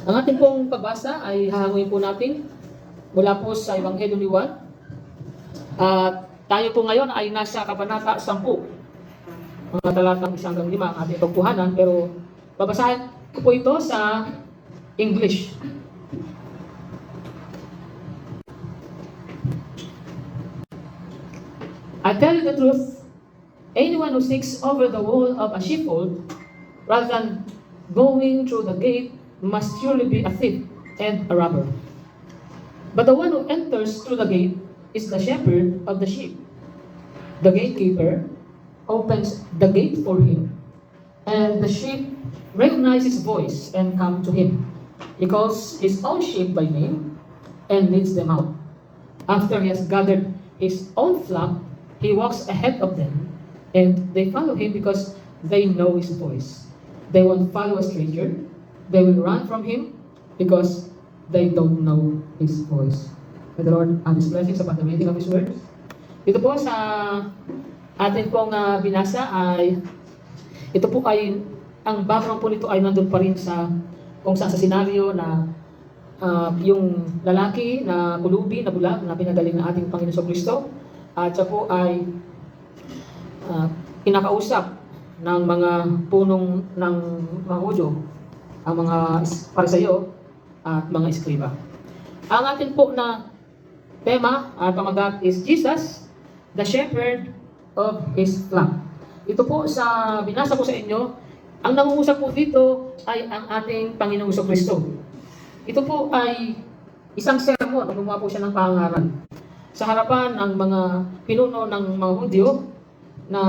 Ang ating pong pagbasa ay hahanguin po natin mula po sa Ebanghelyo ni Juan. At tayo po ngayon ay nasa Kabanata 10. Mga talatang 1 hanggang 5 ang ating pagpuhanan, pero babasahin ko po ito sa English. I tell you the truth, anyone who seeks over the wall of a sheepfold rather than going through the gate must surely be a thief and a robber. But the one who enters through the gate is the shepherd of the sheep. The gatekeeper opens the gate for him, and the sheep recognize his voice and come to him. He calls his own sheep by name and leads them out. After he has gathered his own flock, he walks ahead of them, and they follow him because they know his voice. They won't follow a stranger. They will run from him because they don't know his voice. May the Lord add His blessings upon the reading of His words. Dito po sa atin pong binasa ay, ito po ay, ang background po nito ay nandun pa rin sa, kung saan sa senaryo na yung lalaki na kulubi, na bulag, na pinagaling ng ating Panginoon Kristo, at siya po ay kinakausap ng mga punong ng mga Hudyo, ang mga Pariseyo at mga Eskriba. Ang atin po na tema at pamagat is Jesus, the shepherd of His flock. Ito po sa binasa ko sa inyo, ang nangungusap po dito ay ang ating Panginoong Kristo. Ito po ay isang sermon, gumawa po siya ng pangaral sa harapan ng mga pinuno ng mga Hudyo na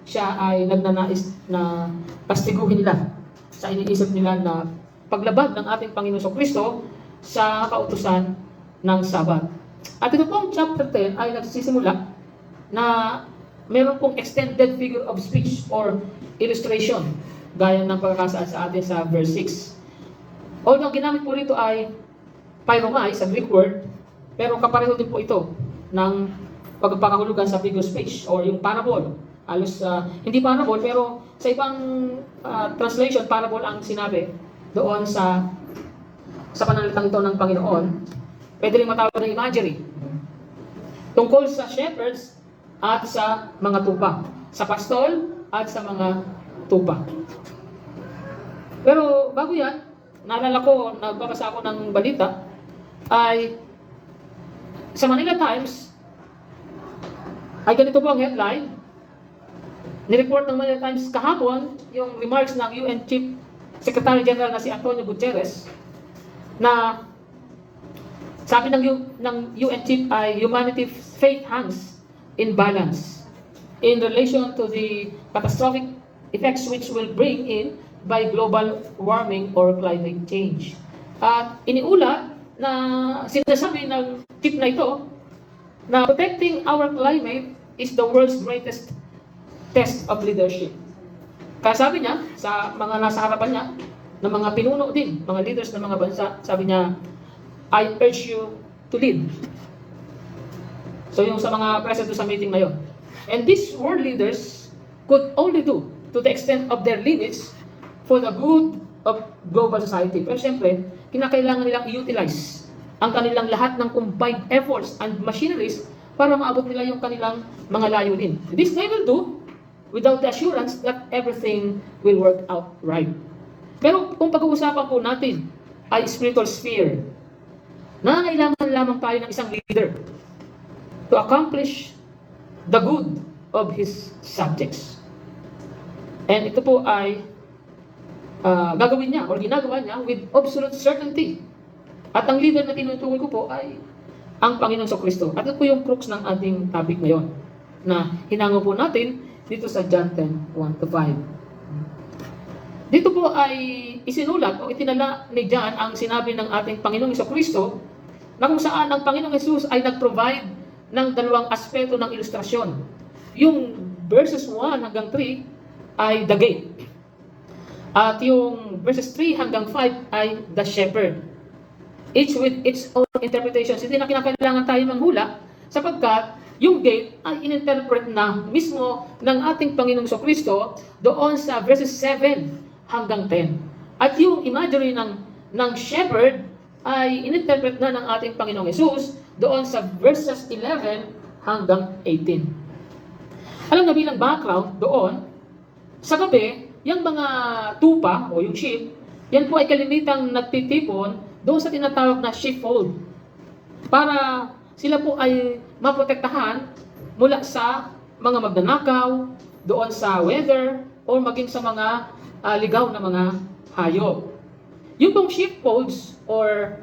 siya ay nagnanais na kastiguhin nila sa iniisip nila na paglabag ng ating Panginoon Kristo sa kautusan ng Sabat. At ito pong chapter 10 ay nagsisimula na meron pong extended figure of speech or illustration gaya ng pagkakasaad sa atin sa verse 6. Although ang ginamit po rito ay pyromai sa Greek word, pero kapareho din po ito ng pagpapakahulugan sa figure of speech or yung parable. Halos hindi parable, pero sa ibang translation, parable ang sinabi doon sa pananalitang ito ng Panginoon. Pwede rin matawag na imagery tungkol sa shepherds at sa mga tupa, sa pastol at sa mga tupa. Pero bago yan, naalala ko, nagbabasa ako ng balita, ay sa Manila Times ay ganito po ang headline. Nireport ng Manila Times kahapon yung remarks ng UN Chief Secretary General na si Antonio Guterres na sabi ng UN Chief ay humanity faith hangs in balance in relation to the catastrophic effects which will bring in by global warming or climate change. At iniulat na sinasabi ng chief na ito na protecting our climate is the world's greatest test of leadership. Kaya sabi niya, sa mga nasa harapan niya, ng mga pinuno din, mga leaders ng mga bansa, sabi niya, I urge you to lead. So yung sa mga present sa meeting na yun. And these world leaders could only do to the extent of their limits for the good of global society. Pero siyempre, kinakailangan nilang i-utilize ang kanilang lahat ng combined efforts and machineries para maabot nila yung kanilang mga layunin. This they will do without the assurance that everything will work out right. Pero kung pag-uusapan po natin ay spiritual sphere, nangangailangan lamang tayo ng isang leader to accomplish the good of his subjects. And ito po ay gagawin niya or ginagawa niya with absolute certainty. At ang leader na tinutukoy ko po ay ang Panginoong Kristo. At ito po yung crux ng ating topic ngayon na hinango po natin dito sa John 10:1-5. Dito po ay isinulat o itinala ni John ang sinabi ng ating Panginoong Kristo na kung saan ang Panginoong Jesus ay nag-provide ng dalawang aspeto ng ilustrasyon. Yung verses 1 hanggang 3 ay the gate. At yung verses 3 hanggang 5 ay the shepherd. Each with its own interpretations. Hindi na kinakailangan tayo manghula sapagkat yung gate ay ininterpret na mismo ng ating Panginoong Kristo doon sa verses 7 hanggang 10. At yung imagery ng ng shepherd ay ininterpret na ng ating Panginoong Hesus doon sa verses 11 hanggang 18. Alam na bilang background doon, sa gabi, yung mga tupa o yung sheep, yan po ay kalimitang nagtitipon doon sa tinatawag na sheepfold para sila po ay maprotektahan mula sa mga magnanakaw, doon sa weather, o maging sa mga ligaw na mga hayop. Yung pong sheepfolds or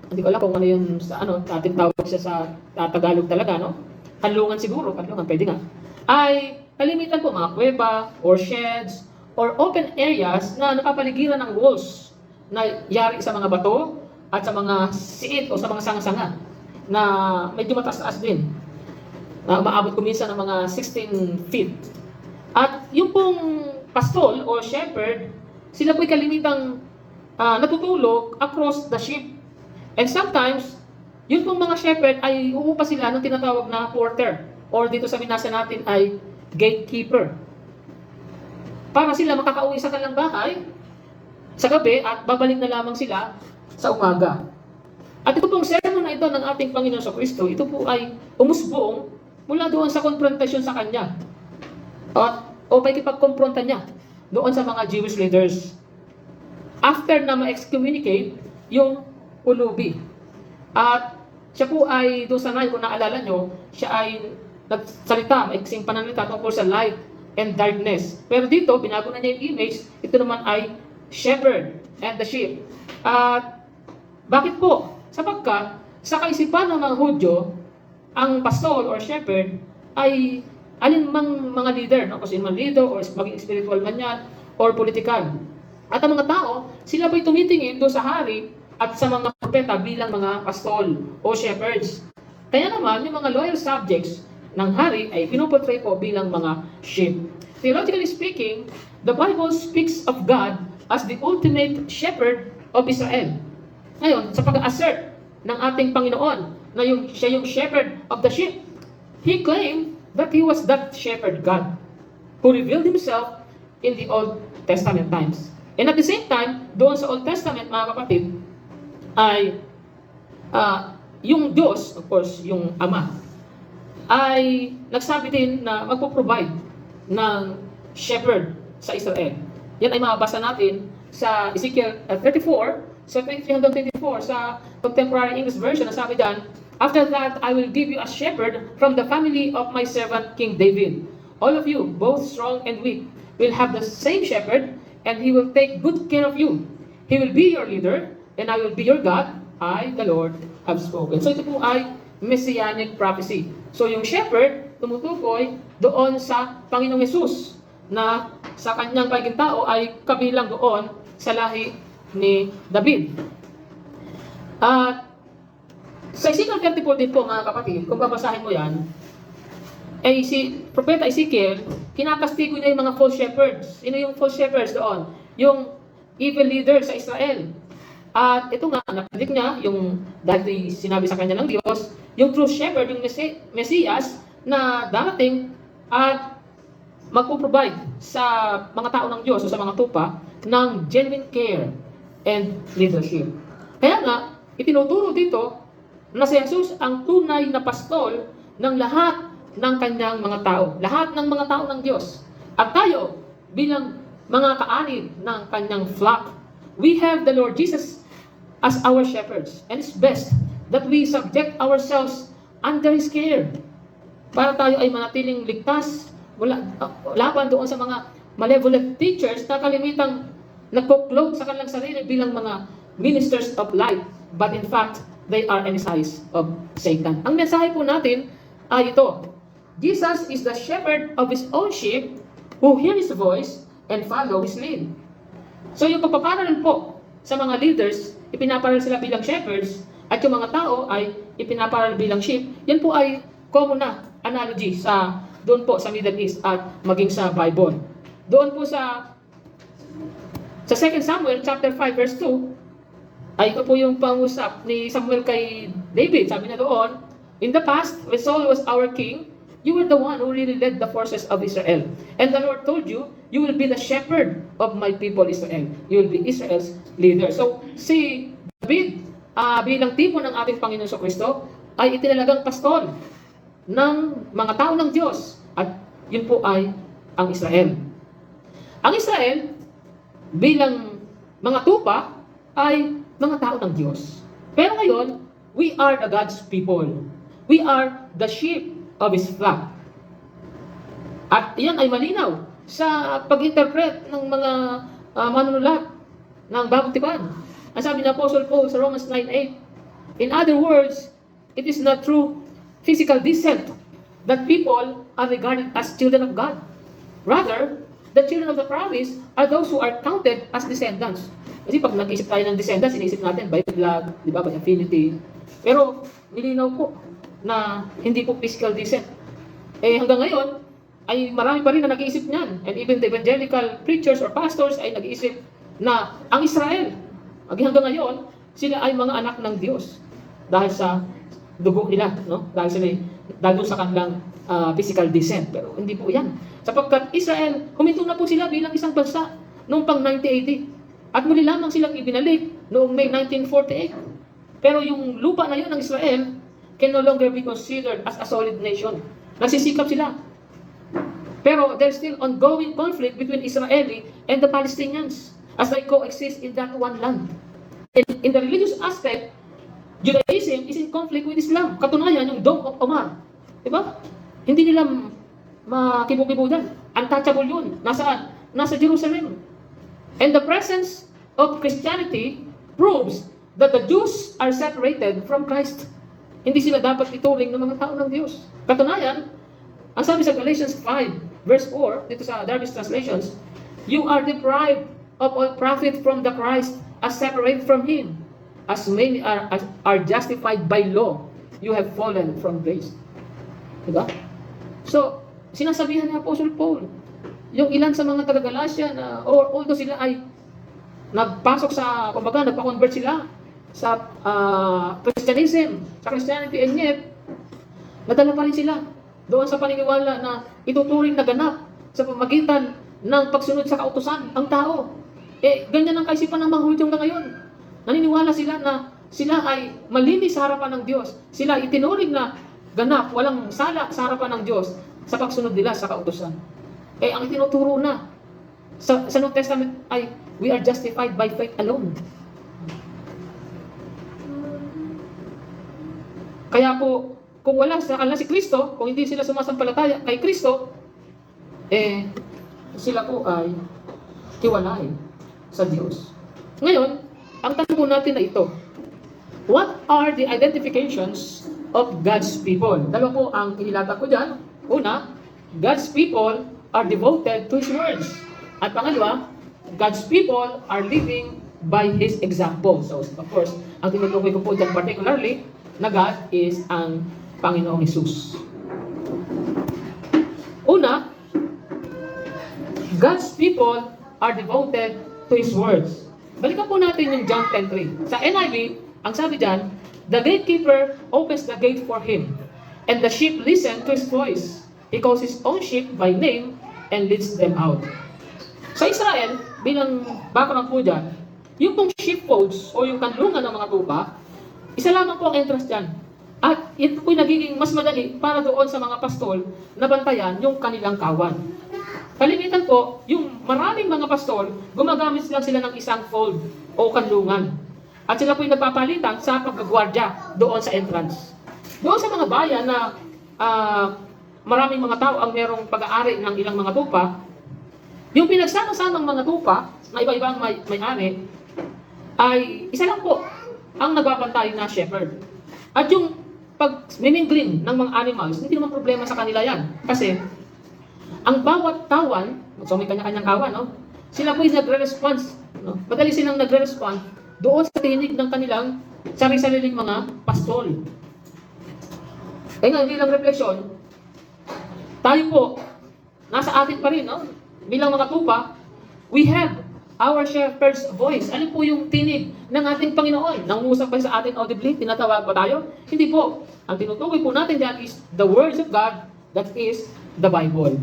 hindi ko alam kung ano yun sa ating tawag siya sa Tagalog talaga, no? Kanlungan siguro, kanlungan, pwede nga. Ay kalimitan po mga kuweba or sheds or open areas na napapaligiran ng walls na yari sa mga bato at sa mga siit o sa mga sanga-sanga na medyo mataas-taas din. Na umaabot kuminsan ng mga 16 feet. At yung pong pastol o shepherd, sila po'y kalimitang natutulog across the sheep. And sometimes, yun pong mga shepherd ay uupa sila ng tinatawag na porter or dito sa binasa natin ay gatekeeper. Para sila makakauwi sa kanilang bahay sa gabi at babalik na lamang sila sa umaga. At ito pong sermon na ito ng ating Panginoon sa Kristo, ito po ay umusbong mula doon sa konfrontasyon sa Kanya. O may kipagkompronta niya doon sa mga Jewish leaders. After na ma-excommunicate yung ulubi. At siya po ay, doon sa kung naalala nyo, siya ay nagsalita, maiksing pananalita tungkol sa light and darkness. Pero dito, binago na niya yung image, ito naman ay shepherd and the sheep. At bakit po? Sapagkat sa kaisipan ng mga Hudyo, ang pastor or shepherd ay alinmang mga leader, no? Kasi man leader or maging spiritual man yan or political. At ang mga tao, sila ba'y tumitingin doon sa hari at sa mga propeta bilang mga pastol o shepherds. Kaya naman, yung mga loyal subjects ng hari ay pinoportray po bilang mga sheep. Theologically speaking, the Bible speaks of God as the ultimate shepherd of Israel. Ngayon, sa pag-assert ng ating Panginoon na siya yung shepherd of the sheep, He claimed that He was that shepherd God who revealed Himself in the Old Testament times. And at the same time, doon sa Old Testament, mga kapatid, ay yung Diyos, of course, yung Ama, ay nagsabi din na magpo-provide ng shepherd sa Israel. Yan ay mabasa natin sa Ezekiel 34, sa 23 hanggang 24, sa Contemporary English Version, nasabi dyan, "After that, I will give you a shepherd from the family of my servant King David. All of you, both strong and weak, will have the same shepherd, and he will take good care of you. He will be your leader, and I will be your God. I, the Lord, have spoken." So ito po ay messianic prophecy. So yung shepherd, tumutukoy doon sa Panginoong Hesus na sa kanyang pagiging tao ay kabilang doon sa lahi ni David. At sa Ezekiel 34 din po, mga kapatid, kung babasahin mo yan, ay si Propeta Ezekiel, kinakastigo niya yung mga false shepherds. Sino yung false shepherds doon? Yung evil leader sa Israel. At ito nga, napredict niya, yung dahil sinabi sa kanya ng Diyos, yung true shepherd, yung Mesias, na darating at magpo-provide sa mga tao ng Diyos o sa mga tupa ng genuine care and leadership. Kaya nga, itinuturo dito na si Jesus ang tunay na pastol ng lahat ng kanyang mga tao. Lahat ng mga tao ng Diyos. At tayo, bilang mga kaanib ng kanyang flock, we have the Lord Jesus as our shepherds. And it's best that we subject ourselves under His care para tayo ay manatiling ligtas laban doon sa mga malevolent teachers na kalimitang nagko-cloak sa kanilang sarili bilang mga ministers of light, but in fact, they are emissaries of Satan. Ang mensahe po natin ay ito: Jesus is the shepherd of His own sheep who hear His voice and follow His lead. So yung pagpaparal po sa mga leaders, ipinaparal sila bilang shepherds, at yung mga tao ay ipinaparal bilang sheep. Yan po ay common na analogy sa doon po sa Middle East at maging sa Bible. Doon po sa 2 Samuel chapter 5 verse 2, ay ito po yung pangusap ni Samuel kay David. Sabi niya doon, "In the past, when Saul was our king, You were the one who really led the forces of Israel. And the Lord told you, you will be the shepherd of my people Israel. You will be Israel's leader. So, si David, bilang tipo ng ating Panginoon sa Kristo, ay itinalagang pastol ng mga tao ng Diyos. At yun po ay ang Israel. Ang Israel, bilang mga tupa, ay mga tao ng Diyos. Pero ngayon, we are the God's people. We are the sheep of His flock. At iyan ay malinaw sa pag-interpret ng mga manunulat ng Bagong Tipan. Ang sabi ni Apostle Paul sa Romans 9:8, in other words, it is not through physical descent that people are regarded as children of God. Rather, the children of the promise are those who are counted as descendants. Kasi pag nag-isip tayo ng descendants, inisip natin by blood, di ba, by affinity. Pero, nilinaw po na hindi po physical descent. Hanggang ngayon, ay marami pa rin na nag-iisip niyan. And even the evangelical preachers or pastors ay nag-iisip na ang Israel, hanggang ngayon, sila ay mga anak ng Diyos. Dahil sa dugo nila, no? Dahil sa kanilang physical descent. Pero hindi po yan. Sapagkat Israel, huminto na po sila bilang isang bansa noong pang 1980. At muli lamang silang ibinalik noong May 1948. Pero yung lupa na yun ng Israel can no longer be considered as a solid nation. Nagsisikap sila. Pero there's still ongoing conflict between Israeli and the Palestinians as they coexist in that one land. And in the religious aspect, Judaism is in conflict with Islam. Katunayan, yung Dome of Omar. Diba? Hindi nila makibo-kibo dyan. Untouchable yun. Nasaan? Nasa Jerusalem. And the presence of Christianity proves that the Jews are separated from Christ. Hindi sila dapat ituring ng mga tao ng Diyos. Katunayan, ang sabi sa Galatians 5, verse 4, dito sa Darby's translations, you are deprived of all profit from the Christ as separate from Him. As many are justified by law, you have fallen from grace. Diba? So, sinasabihan ni Apostle Paul, yung ilan sa mga taga-Galatia na, although sila ay nagpasok sa, kumbaga, nagpa-convert sila sa Christianism, sa Christianity, and yet, nadala pa rin sila doon sa paniniwala na ituturing na ganap sa pamagitan ng pagsunod sa kautusan ang tao. Ganyan ang kaisipan ng mga Hudyo na ngayon. Naniniwala sila na sila ay malinis sa harapan ng Diyos. Sila itinuring na ganap, walang sala sa harapan ng Diyos sa pagsunod nila sa kautusan. Ang itinuturo na sa New Testament ay we are justified by faith alone. Kaya po, kung wala sa kanila si Kristo, kung hindi sila sumasampalataya kay Kristo, sila po ay hiwalay sa Diyos. Ngayon, ang tanong po natin na ito, what are the identifications of God's people? Dalawa po ang ihilata ko dyan. Una, God's people are devoted to His words. At pangalawa, God's people are living by His example. So, of course, ang tinutukoy ko po dyan particularly, na God is ang Panginoong Hesus. Una, God's people are devoted to His words. Balikan po natin yung John 10:3. Sa NIV, ang sabi dyan, the gatekeeper opens the gate for him, and the sheep listen to his voice. He calls his own sheep by name and leads them out. Sa Israel, bilang background po dyan, yung pong sheepfolds o yung kanlungan ng mga tupa, isa lamang po ang entrance dyan. At ito po'y nagiging mas madali para doon sa mga pastol na bantayan yung kanilang kawan. Kalimitan po, yung maraming mga pastol, gumagamit sila ng isang fold o kanlungan. At sila po'y nagpapalitan sa pagkagwardya doon sa entrance. Doon sa mga bayan na maraming mga tao ang merong pag-aari ng ilang mga tupa, yung pinagsama-samang mga tupa na iba-ibang may-ari, ay isa lang po ang nagbabantay na shepherd. At yung pag-mimingling ng mga animals, hindi naman problema sa kanila yan. Kasi, ang bawat tawan, so may kanya-kanyang kawan, no? Sila po nagre-response, no? Madali silang nagre-respond doon sa tinig ng kanilang sarili-sariling mga pastol. Ngayon, bilang refleksyon, tayo po, nasa atin pa rin, no? Bilang mga tupa, we have our shepherd's voice. Ano po yung tinig ng ating Panginoon? Nangungusap ba sa atin audibly? Tinatawag ba tayo? Hindi po. Ang tinutukoy po natin dyan is the words of God That is the Bible.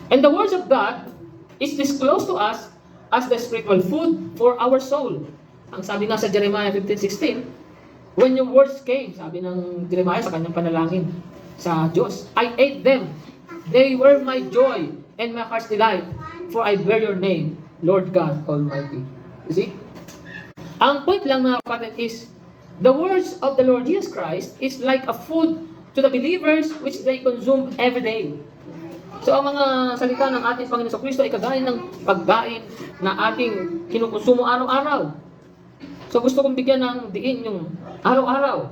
And the words of God is disclosed to us as the spiritual food for our soul. Ang sabi nga sa Jeremiah 15:16, when your words came, sabi ng Jeremiah sa kanyang panalangin sa Diyos, I ate them. They were my joy and my heart's delight, for I bear your name, Lord God Almighty. You see? Ang point lang mga kapatid is, the words of the Lord Jesus Christ is like a food to the believers which they consume every day. So ang mga salita ng ating Panginoon Kristo ay kagaya ng pagkain na ating kinukonsumo araw-araw. So gusto kong bigyan ng diin yung araw-araw.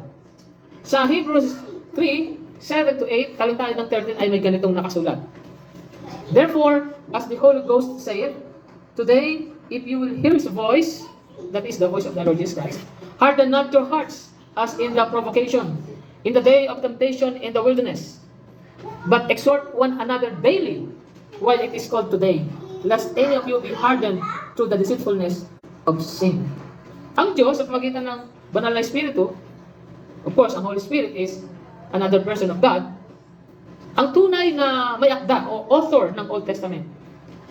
Sa Hebrews 3:7-8, talingtahan ng 13 ay may ganitong nakasulat. Therefore, as the Holy Ghost saith, today, if you will hear His voice, that is the voice of the Lord Jesus Christ, harden not your hearts as in the provocation, in the day of temptation in the wilderness, but exhort one another daily, while it is called today, lest any of you be hardened through the deceitfulness of sin. Ang Diyos, sa pamagitan ng banal na Espiritu, of course, ang Holy Spirit is another person of God, ang tunay na may akda o author ng Old Testament.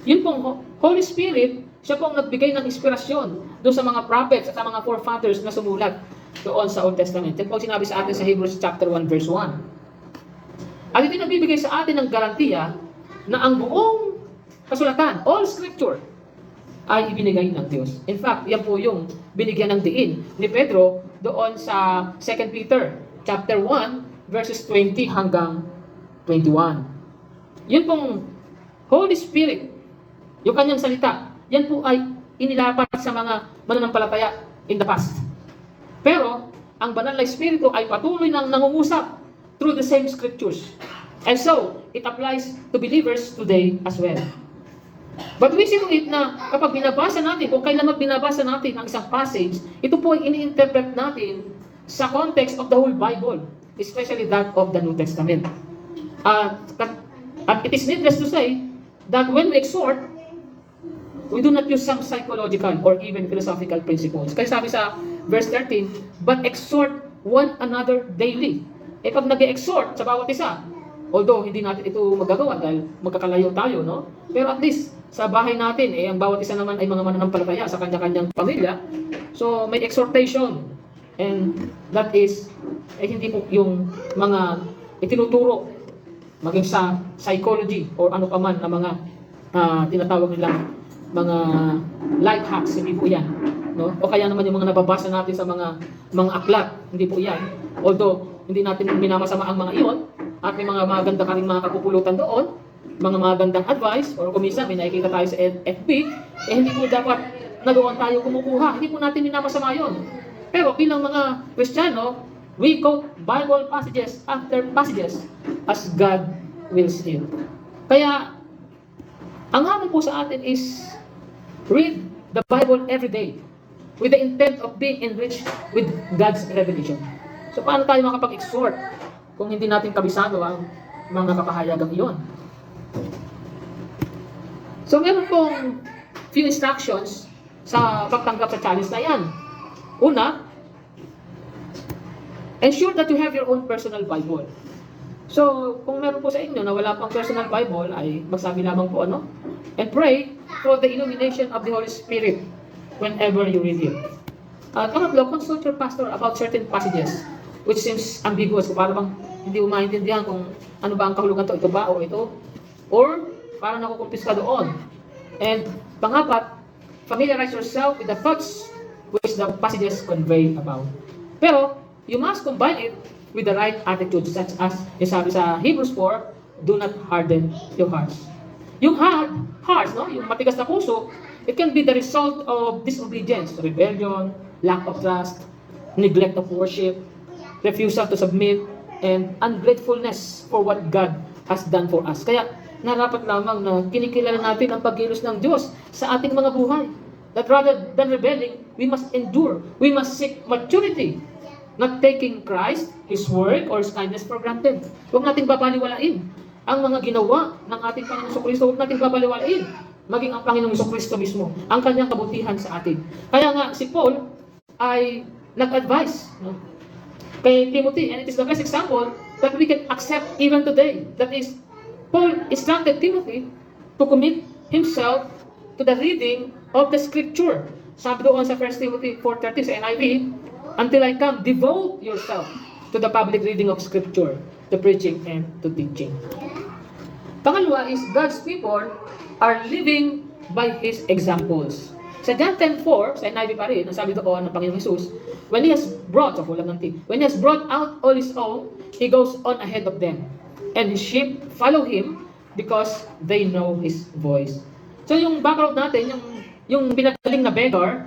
Yun pong Holy Spirit, siya pong nagbigay ng inspirasyon doon sa mga prophets at sa mga forefathers na sumulat doon sa Old Testament. Yan po sinabi sa atin sa Hebrews chapter 1 verse 1. At ito nagbibigay sa atin ng garantiya na ang buong kasulatan, all scripture, ay ibinigay ng Diyos. In fact, yan po yung binigyan ng diin ni Pedro doon sa 2 Peter chapter 1 verses 20 hanggang 21. Yun pong Holy Spirit, yung kanyang salita, yan po ay inilapat sa mga mananampalataya in the past. Pero, ang banal na Espiritu ay patuloy nang nangungusap through the same scriptures. And so, it applies to believers today as well. But we see to it na kapag binabasa natin, kung kailan binabasa natin ang isang passage, ito po ay ini-interpret natin sa context of the whole Bible, especially that of the New Testament. At it is needless to say that when we exhort, we do not use some psychological or even philosophical principles. Kaya sabi sa verse 13, but exhort one another daily. Pag nag-exhort sa bawat isa, although hindi natin ito magagawa dahil magkakalayo tayo, no? Pero at least, sa bahay natin, ang bawat isa naman ay mga mananampalataya sa kanya-kanyang pamilya. So, may exhortation. And that is, hindi po yung mga itinuturo, maging sa psychology or ano pa man na mga tinatawag nilang mga life hacks, hindi po yan. No? O kaya naman yung mga nababasa natin sa mga aklat, hindi po yan. Although, hindi natin minamasama ang mga iyon, at may mga maganda ka rin mga kapupulutan doon, mga magandang advice, or kuminsan may nakikita tayo sa FB, hindi po dapat nagawan tayo kumukuha. Hindi po natin minamasama yun. Pero bilang mga Kristiyano, we quote Bible passages after passages as God wills it. Kaya, ang hamon po sa atin is read the Bible every day with the intent of being enriched with God's revelation. So, paano tayo makapag-exhort kung hindi natin kabisado ang mga kapahayagang iyon? So, meron pong few instructions sa pagtanggap sa challenge na yan. Una, ensure that you have your own personal Bible. So, kung meron po sa inyo na wala pang personal Bible, ay magsabi lamang po ano? And pray for the illumination of the Holy Spirit whenever you read it. Pangatlo, consult your pastor about certain passages which seems ambiguous. Kung para bang hindi mo maintindihan kung ano ba ang kahulugan to, ito ba o ito? Or, parang nakukumpis ka doon. And pangapat, familiarize yourself with the thoughts which the passages convey about. Pero, you must combine it with the right attitude, such as yung sabi sa Hebrews 4, do not harden your hearts. Yung hard hearts, no? Yung matigas na puso, it can be the result of disobedience, rebellion, lack of trust, neglect of worship, refusal to submit, and ungratefulness for what God has done for us. Kaya, narapat lamang na kinikilala natin ang pagkilos ng Diyos sa ating mga buhay. That rather than rebelling, we must endure. We must seek maturity, not taking Christ, His work, or His kindness for granted. Huwag nating babaliwalain ang mga ginawa ng ating Panginoong Kristo. Huwag nating babaliwalain maging ang Panginoong Kristo mismo, ang kanyang kabutihan sa atin. Kaya nga, si Paul ay nag-advise, no, kay Timothy, and it is the best example that we can accept even today. That is, Paul instructed Timothy to commit himself to the reading of the Scripture. Sabi doon sa 1 Timothy 4:30 sa NIV, until I come, devote yourself to the public reading of Scripture, to preaching and to teaching. Pangalawa is, God's people are living by His examples. Sa John 10:4, sa NIV pa rin, ang sabi doon ng Panginoong Jesus, when He has brought, when He has brought out all His own, He goes on ahead of them. And His sheep follow Him because they know His voice. So yung background natin, yung pinagaling na beggar,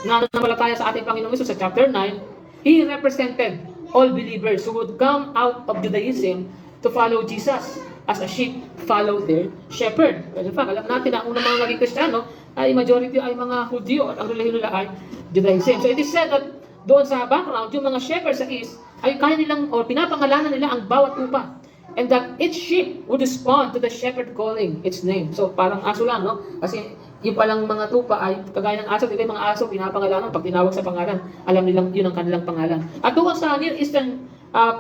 na nanampalataya sa ating Panginoong Jesus sa chapter 9, He represented all believers who would come out of Judaism to follow Jesus as a sheep follow their shepherd. In fact, alam natin na ang unang mga naging Kristiyano ay majority ay mga Hudyo at ang relihiyon nila ay Judaism. So it is said that doon sa background, yung mga shepherds sa east ay kaya nilang o pinapangalanan nila ang bawat tupa. And that each sheep would respond to the shepherd calling its name. So parang aso lang, no? Kasi yung palang mga tupa ay kagaya ng aso, di ba yung mga aso pinapangalanan pag tinawag sa pangalan, alam nilang yun ang kanilang pangalan. At doon sa Near Eastern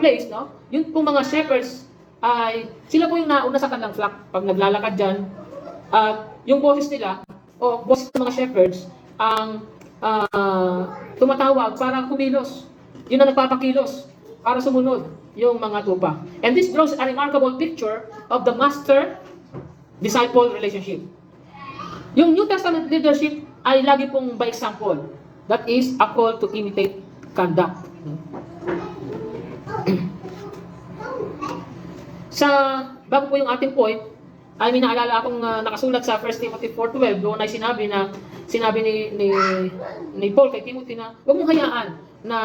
place, no? Yun pong mga shepherds ay sila po yung nauna sa kanilang flock pag naglalakad dyan. At yung boses nila o boses ng mga shepherds ang tumatawag para kumilos. Yun ang nagpapakilos para sumunod yung mga tupa. And this draws a remarkable picture of the master-disciple relationship. Yung New Testament leadership ay lagi pong by example. That is a call to imitate conduct. Bago po yung ating point, ay may naalala akong nakasulat sa 1 Timothy 4:12, doon ay sinabi ni Paul kay Timothy na huwag mong hayaan na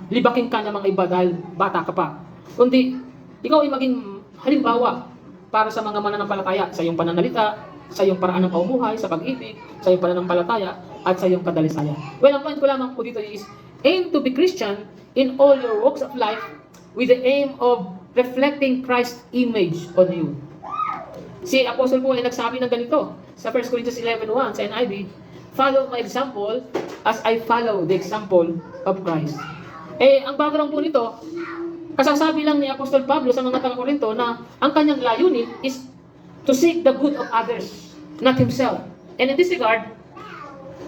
libakin ka ng mga iba dahil bata ka pa. Kundi, ikaw ay maging halimbawa para sa mga mananampalataya sa iyong pananalita, sa iyong paraan ng pamumuhay, sa pag-ibig, sa iyong pananampalataya, at sa iyong kadalisayan. Well, ang point ko lamang po dito is, aim to be Christian in all your walks of life with the aim of reflecting Christ's image on you. Si Apostle Paul ay nagsabi ng ganito sa 1 Corinthians 11:1 sa NIV, follow my example as I follow the example of Christ. Ang background po nito, kasasabi lang ni Apostol Pablo sa mga taga-Korinto na ang kanyang layunin is to seek the good of others, not himself. And in this regard,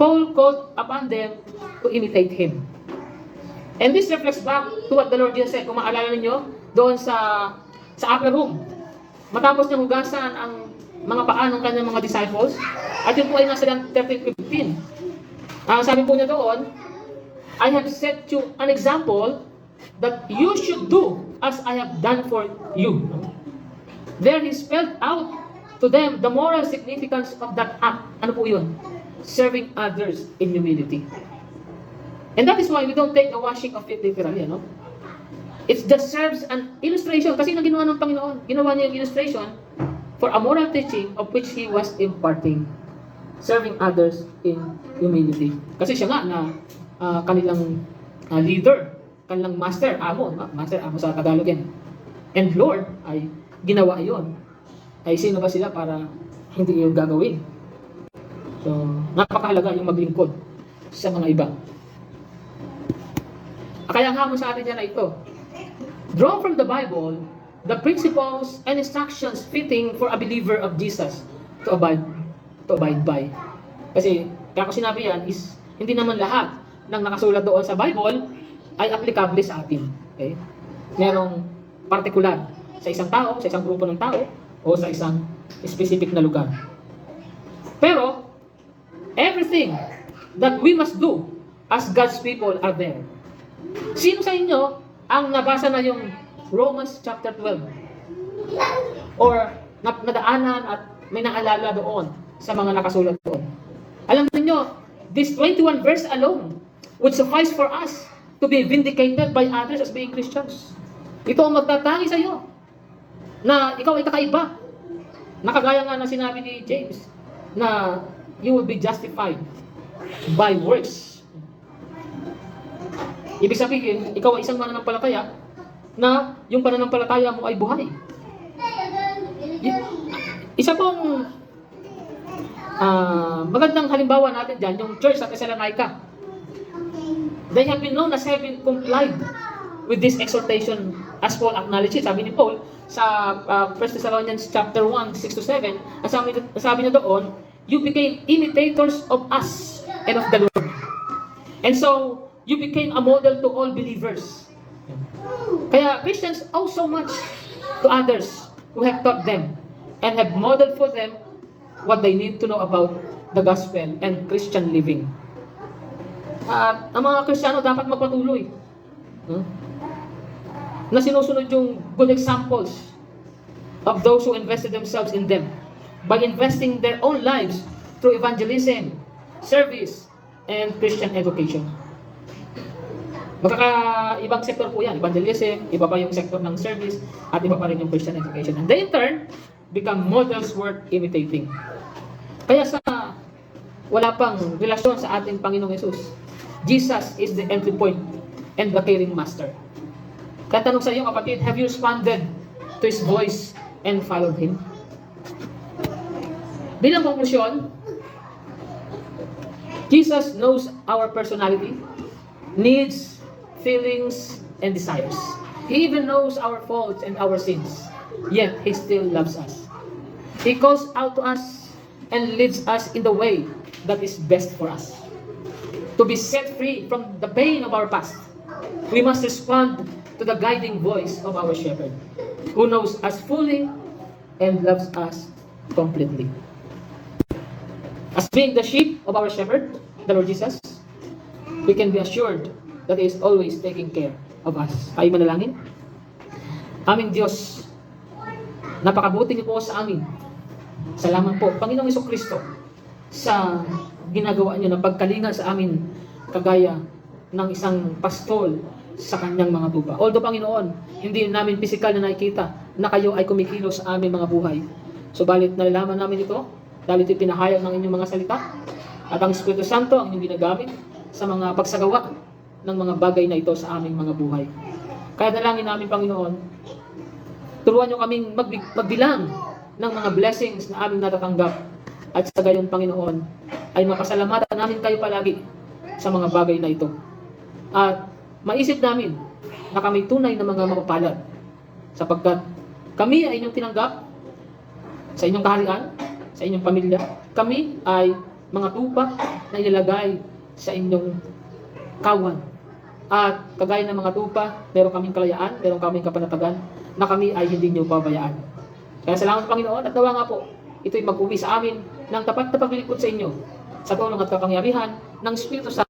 Paul called upon them to imitate him. And this reflects back to what the Lord Jesus said. Kung maalala ninyo, doon sa upper room, matapos niya hugasan ang mga paa ng kanyang mga disciples, at yun po ay nasa 13:15. Sabi po niya doon, I have set you an example that you should do as I have done for you. There he spelled out to them the moral significance of that act. Ano po yun? Serving others in humility. And that is why we don't take the washing of feet literally, no? It just serves an illustration. Kasi na ginawa ng Panginoon, ginawa niya yung illustration for a moral teaching of which He was imparting. Serving others in humility. Kasi siya nga na kanilang leader, kanilang master, amo sa Tagalog yan. And Lord ay ginawa yon. Ay sino ba sila para hindi yung gagawin? So, napakahalaga yung maglingkod sa mga iba. Kaya ang hamon sa atin yan ay ito. Draw from the Bible the principles and instructions fitting for a believer of Jesus to abide by. Kasi, kaya ko sinabi yan is, hindi naman lahat ng nakasulat doon sa Bible ay applicable sa atin. Okay? Merong particular sa isang tao, sa isang grupo ng tao, o sa isang specific na lugar. Pero, everything that we must do as God's people are there. Sino sa inyo ang nabasa na yung Romans chapter 12? Or nadaanan at may naalala doon sa mga nakasulat doon? Alam niyo, this 21 verse alone would suffice for us to be vindicated by others as being Christians. Ito ang magtatangi sa iyo na ikaw ay kakaiba. Nakagaya nga na sinabi ni James na you will be justified by works. Ibig sabihin, ikaw ay isang mananampalataya na yung pananampalataya mo ay buhay. Isa pong magandang halimbawa natin dyan, yung church sa Thessalonica. They have been known as having complied with this exhortation As Paul acknowledged it, sabi ni Paul sa 1 Thessalonians chapter 1, 6 to 7, sabi niya doon, you became imitators of us and of the Lord. And so, you became a model to all believers. Kaya Christians owe so much to others who have taught them and have modeled for them what they need to know about the gospel and Christian living. At ang mga Kristiyano dapat magpatuloy na sinusunod yung good examples of those who invested themselves in them by investing their own lives through evangelism, service, and Christian education. Magkakaibang sektor po yan. Evangelism, iba pa yung sektor ng service, at iba pa rin yung Christian education. And they in turn become models worth imitating. Kaya sa wala pang relasyon sa ating Panginoong Yesus, Jesus is the entry point and the caring master. Kaya tanong sa iyo, kapatid, have you responded to His voice and followed Him? Bilang konklusyon, Jesus knows our personality, needs, feelings, and desires. He even knows our faults and our sins. Yet, He still loves us. He calls out to us and leads us in the way that is best for us. To be set free from the pain of our past, we must respond to the guiding voice of our shepherd, who knows us fully and loves us completely. As being the sheep of our shepherd, the Lord Jesus, we can be assured that He is always taking care of us. Tayo manalangin. Aming Diyos, napakabuti niyo po sa amin. Salamat po, Panginoong Jesucristo, sa ginagawa niyo na pagkalinga sa amin, kagaya ng isang pastol sa kanyang mga tupa. Although, Panginoon, hindi namin pisikal na nakikita na kayo ay kumikilos sa aming mga buhay. Subalit, nalalaman namin ito dahil ito'y pinahayag ng inyong mga salita at ang Espiritu Santo ang inyong ginagamit sa mga pagsagawa ng mga bagay na ito sa aming mga buhay. Kaya dalangin namin, Panginoon, turuan niyo kaming magbilang ng mga blessings na aming natatanggap at sa gayon, Panginoon, ay mapasalamatan namin kayo palagi sa mga bagay na ito. At maisip namin na kami tunay na mga mapapalad sapagkat kami ay inyong tinanggap sa inyong kaharian, sa inyong pamilya. Kami ay mga tupa na inilagay sa inyong kawan. At kagaya ng mga tupa, meron kaming kalayaan, meron kaming kapanatagan na kami ay hindi niyo pabayaan. Kaya salamat, Panginoon, at nawa nga po, ito'y mag-uwi sa amin ng tapat na paglilingkod sa inyo sa tulong at kapangyarihan ng Espiritu Santo.